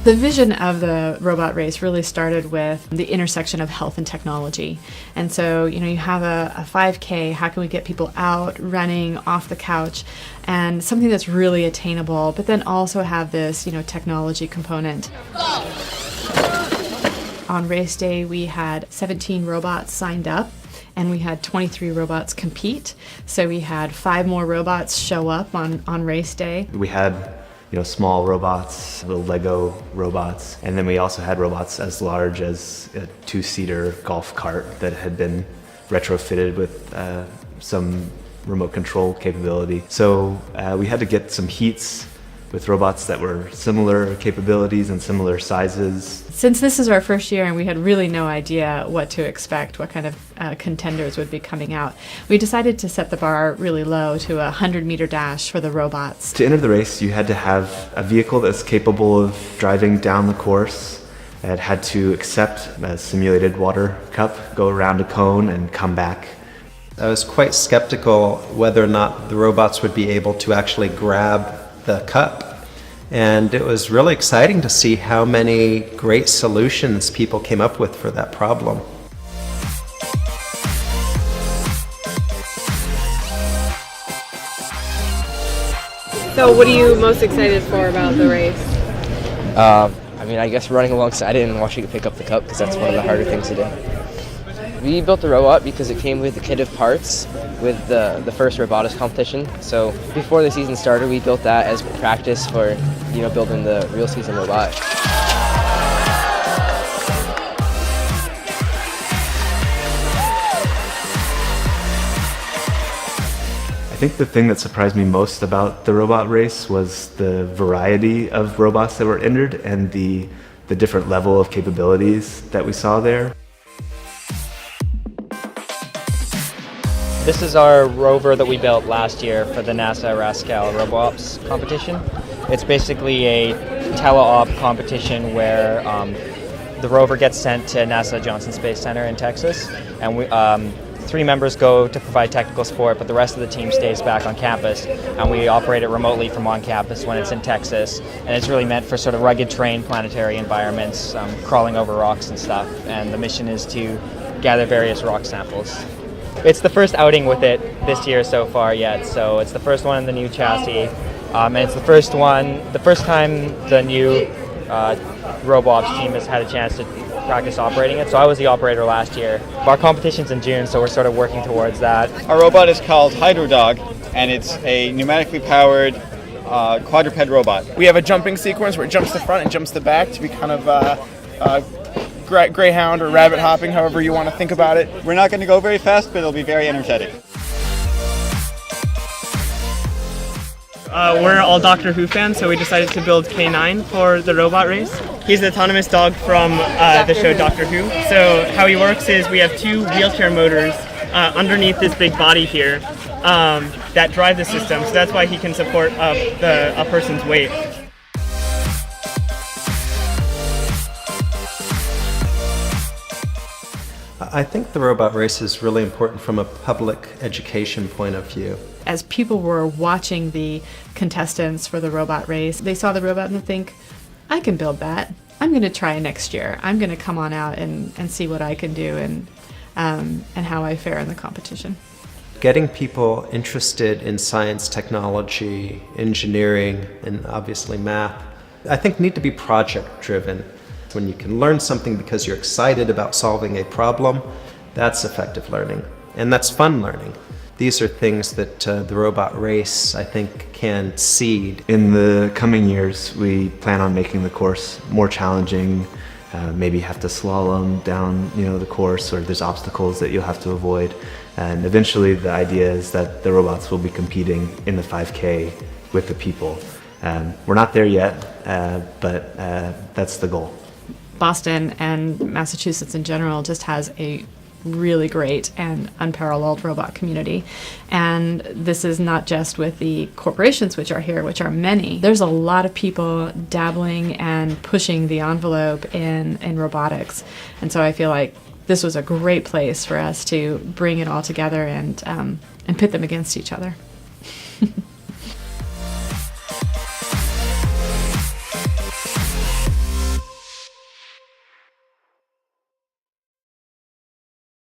The vision of the robot race really started with the intersection of health and technology. And so, you have a 5K, how can we get people out, running, off the couch, and something that's really attainable, but then also have this, technology component. On race day, we had 17 robots signed up, and we had 23 robots compete. So we had 5 more robots show up on race day. We had small robots, little Lego robots, and then we also had robots as large as a 2-seater golf cart that had been retrofitted with some remote control capability. So we had to get some heats with robots that were similar capabilities and similar sizes. Since this is our first year and we had really no idea what to expect, what kind of contenders would be coming out, we decided to set the bar really low to a 100-meter dash for the robots. To enter the race, you had to have a vehicle that's capable of driving down the course. It had to accept a simulated water cup, go around a cone, and come back. I was quite skeptical whether or not the robots would be able to actually grab the cup. And it was really exciting to see how many great solutions people came up with for that problem. So what are you most excited for about the race? I guess running alongside it and watching it pick up the cup, because that's one of the harder things to do. We built the robot because it came with a kit of parts with the first robotics competition. So before the season started, we built that as practice for building the real season robot. I think the thing that surprised me most about the robot race was the variety of robots that were entered and the different level of capabilities that we saw there. This is our rover that we built last year for the NASA Rascal RoboOps competition. It's basically a tele-op competition where the rover gets sent to NASA Johnson Space Center in Texas, and we, 3 members go to provide technical support, but the rest of the team stays back on campus, and we operate it remotely from on campus when it's in Texas. And it's really meant for sort of rugged terrain, planetary environments, crawling over rocks and stuff. And the mission is to gather various rock samples. It's the first outing with it this year so far yet, so it's the first one in the new chassis, and it's the first time the new RoboOps team has had a chance to practice operating it. So I was the operator last year. Our competition's in June, so we're sort of working towards that. Our robot is called HydroDog, and it's a pneumatically powered quadruped robot. We have a jumping sequence where it jumps the front and jumps the back to be kind of greyhound or rabbit hopping, however you want to think about it. We're not going to go very fast, but it'll be very energetic. We're all Doctor Who fans, so we decided to build K9 for the robot race. He's the autonomous dog from the show Doctor Who. So how he works is we have 2 wheelchair motors underneath this big body here that drive the system. So that's why he can support a person's weight. I think the robot race is really important from a public education point of view. As people were watching the contestants for the robot race, they saw the robot and think, I can build that. I'm going to try next year. I'm going to come on out and see what I can do and how I fare in the competition. Getting people interested in science, technology, engineering, and obviously math, I think need to be project-driven. When you can learn something because you're excited about solving a problem, that's effective learning. And that's fun learning. These are things that the robot race, I think, can seed. In the coming years, we plan on making the course more challenging, maybe have to slalom down the course, or there's obstacles that you'll have to avoid. And eventually the idea is that the robots will be competing in the 5K with the people. We're not there yet, but that's the goal. Boston and Massachusetts in general just has a really great and unparalleled robot community. And this is not just with the corporations which are here, which are many. There's a lot of people dabbling and pushing the envelope in robotics. And so I feel like this was a great place for us to bring it all together and pit them against each other.